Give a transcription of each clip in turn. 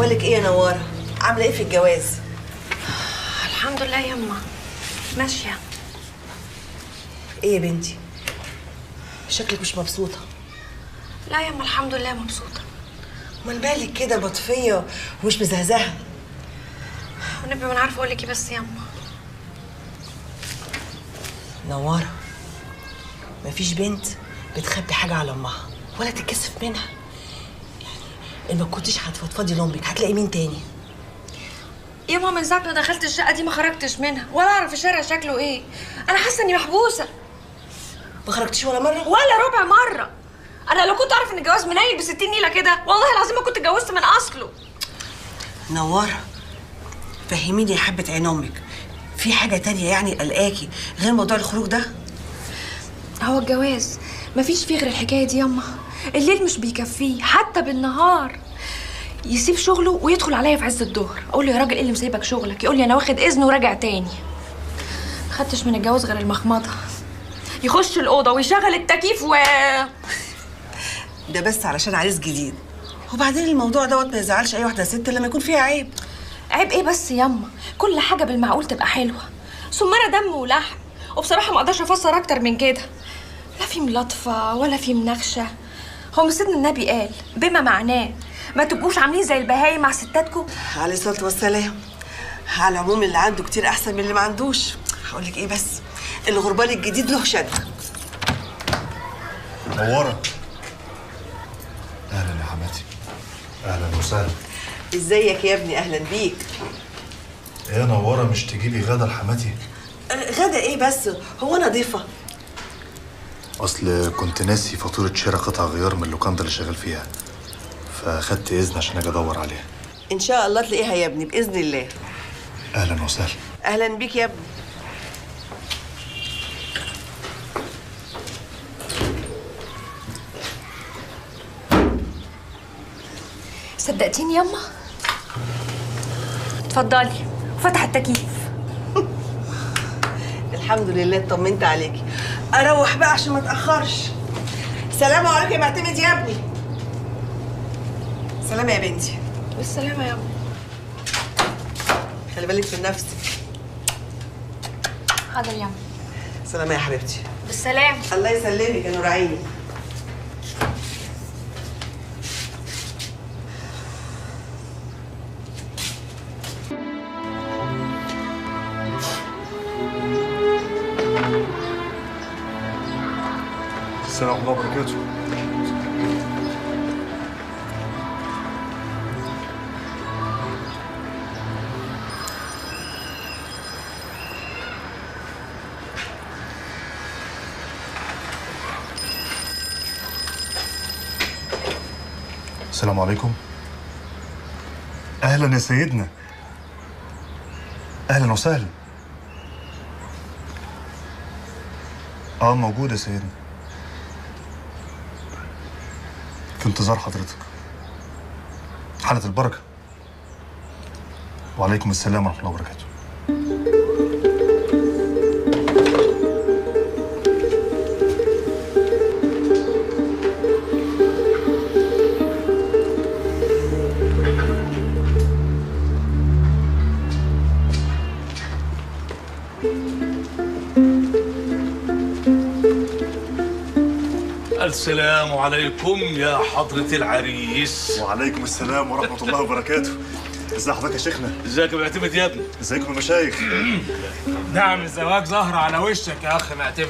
احوالك ايه يا نواره؟ عامله ايه في الجواز؟ الحمد لله يما، ماشيه. ايه يا بنتي؟ شكلك مش مبسوطه. لا يما الحمد لله مبسوطه. امال بالك كده مطفيه ومش مزهزهه؟ والنبي ما انا عارفه اقول لك ايه بس يما. نواره، مفيش بنت بتخبي حاجه على امها ولا تتكسف منها. يعني ان ما كنتش هتفضفضي لامك هتلاقي مين تاني؟ يما من ساعه ما دخلت الشقه دي ما خرجتش منها ولا اعرف الشارع شكله ايه. انا حاسه اني محبوسه. ما خرجتيش ولا مره؟ ولا ربع مره. انا لو كنت اعرف ان الجواز منيل ب60 نيله كده والله العظيم ما كنت اتجوزت من اصله. نواره، فهميني يا حبه عين امك، في حاجه تانية يعني قلقاكي غير موضوع الخروج ده؟ هو الجواز مفيش فيه غير الحكايه دي يما. الليل مش بيكفيه حتى بالنهار. يسيب شغله ويدخل عليا في عز الظهر، اقول له يا راجل ايه اللي مسيبك شغلك؟ يقول لي انا واخد اذن وراجع تاني. ما خدتش من الجواز غير المخمضه. يخش الاوضه ويشغل التكييف ده بس علشان عريس جديد. وبعدين الموضوع دوت ما يزعلش اي واحده ست لما يكون فيها عيب. عيب ايه بس يما؟ كل حاجه بالمعقول تبقى حلوه. ثم انا دم ولحم، وبصراحه ما اقدرش افسر اكتر من كده. لا في ملطفه ولا في مناقشه. هو سيدنا النبي قال بما معناه ما تبقوش عاملين زي البهايم مع ستاتكم. عليه الصلاه والسلام. على العموم اللي عنده كتير احسن من اللي ما عندوش. هقول لك ايه بس، الغربال الجديد له شد. نوره. اهلا يا حماتي. اهلا وسهلا. ازيك يا ابني؟ اهلا بيك. ايه يا نوره مش تجيبي غدا لحماتي؟ غدا ايه بس؟ هو انا ضيفه؟ اصل كنت ناسي فاتوره شراء قطع غيار من اللوكاندا اللي شغال فيها، فاخدت اذن عشان اجي ادور عليها. ان شاء الله تلاقيها يا ابني باذن الله. اهلا وسهلا. اهلا بيك يا ابني. صدقتيني يما؟ اتفضلي. وفتح التكييف. الحمد لله اطمنت عليكي. اروح بقى عشان ما اتاخرش. سلام عليكم يا معتمد يا ابني. سلام يا بنتي. بالسلامه يا ابني. خلي بالك من نفسك. حاضر يا ابني. سلام يا حبيبتي. بالسلام. الله يسلمك يا نور عيني. السلام عليكم ورحمه الله وبركاته. السلام عليكم. اهلا يا سيدنا. اهلا وسهلا. موجود يا سيدنا. في انتظار حضرتك. حالة البركة. وعليكم السلام ورحمة الله وبركاته. السلام عليكم يا حضرة العريس. وعليكم السلام ورحمة الله وبركاته. ازي حضرتك يا شيخنا؟ ازيك يا معتمد يا ابني؟ ازيكم يا مشايخ؟ نعم الزواج ظهر على وشك يا اخ معتمد.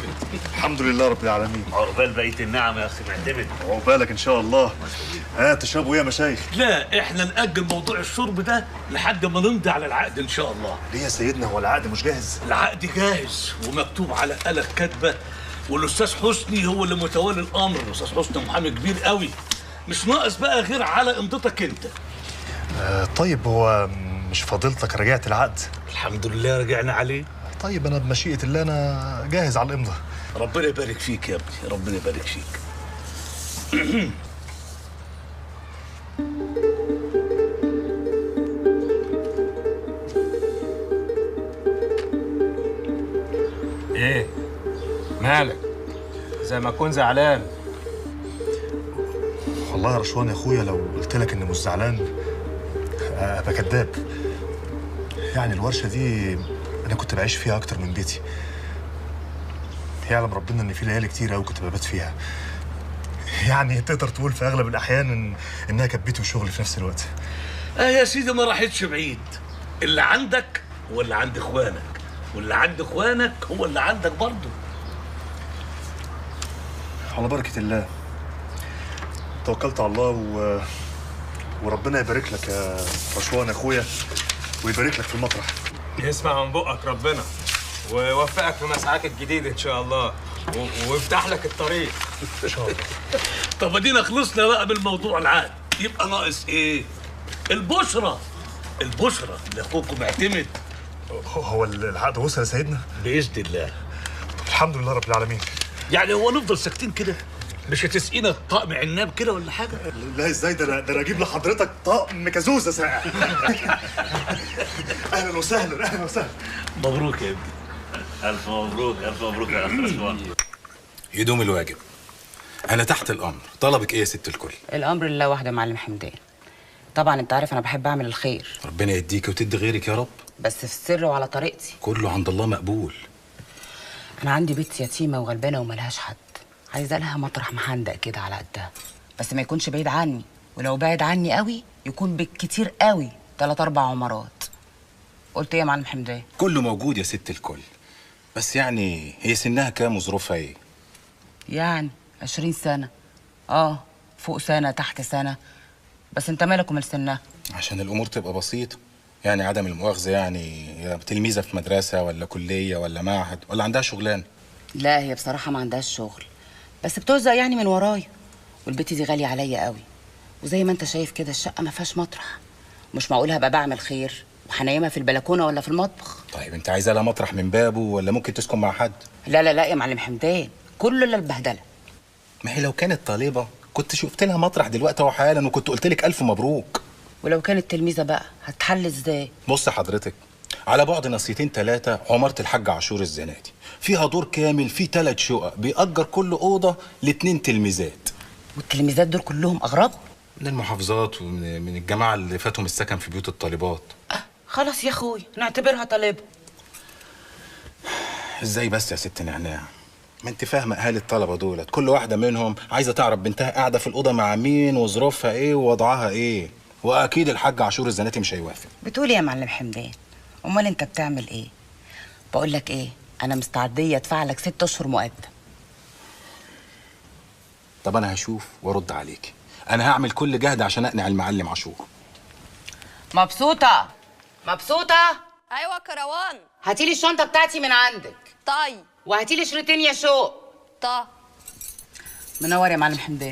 الحمد لله رب العالمين. عقبال بقية النعم يا اخ معتمد. عقبالك ان شاء الله. تشربوا ايه يا مشايخ؟ لا احنا نأجل موضوع الشرب ده لحد ما نمضي على العقد ان شاء الله. ليه يا سيدنا هو العقد مش جاهز؟ العقد جاهز ومكتوب على آلة كاتبة، والاستاذ حسني هو اللي متولي الامر. الاستاذ حسني محامي كبير قوي، مش ناقص بقى غير على امضتك انت. طيب هو مش فضيلتك رجعت العقد؟ الحمد لله رجعنا عليه. طيب انا بمشيئة الله انا جاهز على الامضاء. ربنا يبارك فيك يا ابني، ربنا يبارك فيك. ايه مالك؟ زي ما تكون زعلان. والله يا رشوان يا اخويا لو قلت لك اني مش زعلان ابقى كداب. يعني الورشه دي انا كنت بعيش فيها اكتر من بيتي. يعلم ربنا ان في ليالي كتير قوي كنت ببات فيها. يعني تقدر تقول في اغلب الاحيان انها كانت بيتي وشغلي في نفس الوقت. يا سيدي ما راحتش بعيد. اللي عندك هو اللي عند اخوانك، واللي عند اخوانك هو اللي عندك برضه. على بركه الله. توكلت على الله وربنا يبارك لك يا رشوان اخويا، ويبارك لك في المطرح. يسمع من بقك ربنا ويوفقك في مسعاك الجديد ان شاء الله، ويفتح لك الطريق ان شاء الله. طب ادينا خلصنا بقى بالموضوع العام، يبقى ناقص ايه؟ البشرة اللي اخوكم معتمد. هو العقد وصل يا سيدنا؟ باذن الله. الحمد لله رب العالمين. يعني هو نفضل ساكتين كده؟ مش هتسقينا طقم عناب كده ولا حاجه؟ لا ازاي؟ ده انا اجيب لحضرتك طقم كازوزه ساقع. اهلا وسهلا اهلا وسهلا. مبروك يا ابني. الف مبروك الف مبروك يا اخ رشوان. يدوم الواجب. انا تحت الامر. طلبك ايه يا ست الكل؟ الامر لله وحده يا معلم حمدان. طبعا انت عارف انا بحب اعمل الخير، ربنا يديك وتدي غيرك يا رب. بس في السر وعلى طريقتي. كله عند الله مقبول. انا عندي بنت يتيمه وغلبانه وملهاش حد، عايزه لها مطرح محندق كده على قدها، بس ما يكونش بعيد عني، ولو بعيد عني قوي يكون بالكتير قوي 3 4 عمارات. قلت ايه يا معلم حمدان؟ كله موجود يا ست الكل. بس يعني هي سنها كام وظروفها ايه؟ يعني 20 سنه، فوق سنه تحت سنه، بس انت مالك ومال سنها؟ عشان الامور تبقى بسيطه. يعني عدم المؤاخذه، يعني هي تلميذه في مدرسه ولا كليه ولا معهد ولا عندها شغلانه؟ لا هي بصراحه ما عندهاش شغل، بس بتوزع يعني من ورايا، والبت دي غاليه عليا قوي، وزي ما انت شايف كده الشقه ما فيهاش مطرح، مش معقول هبقى بعمل خير وهنيمها في البلكونه ولا في المطبخ. طيب انت عايزه لها مطرح من بابه ولا ممكن تسكن مع حد؟ لا لا لا يا معلم حمدان، كله الا البهدله. ما هي لو كانت طالبه كنت شفت لها مطرح دلوقتي وحالا، وكنت قلت لك الف مبروك. ولو كانت تلميذه بقى هتحل ازاي؟ بص حضرتك، على بعد نصيتين 3 عماره الحاج عاشور الزناتي، فيها دور كامل فيه 3 شقق، بيأجر كل اوضه ل2 تلميذات. والتلميذات دول كلهم اغراب؟ من المحافظات ومن الجماعه اللي فاتهم السكن في بيوت الطالبات. خلاص يا اخوي نعتبرها طالبه. ازاي بس يا ست نعناع؟ ما انت فاهمه اهالي الطلبه دولت كل واحده منهم عايزه تعرف بنتها قاعده في الاوضه مع مين وظروفها ايه ووضعها ايه، واكيد الحاج عاشور الزناتي مش هيوافق. بتقول يا معلم حمدان؟ امال انت بتعمل ايه؟ بقول لك ايه، انا مستعديه ادفع لك 6 اشهر مقدم. طب انا هشوف وارد عليكي. انا هعمل كل جهد عشان اقنع المعلم عاشور. مبسوطه مبسوطه؟ ايوه كروان. هاتيلي الشنطه بتاعتي من عندك. طيب. وهاتيلي شريطين يا شوق. طيب. منور يا معلم حمدان.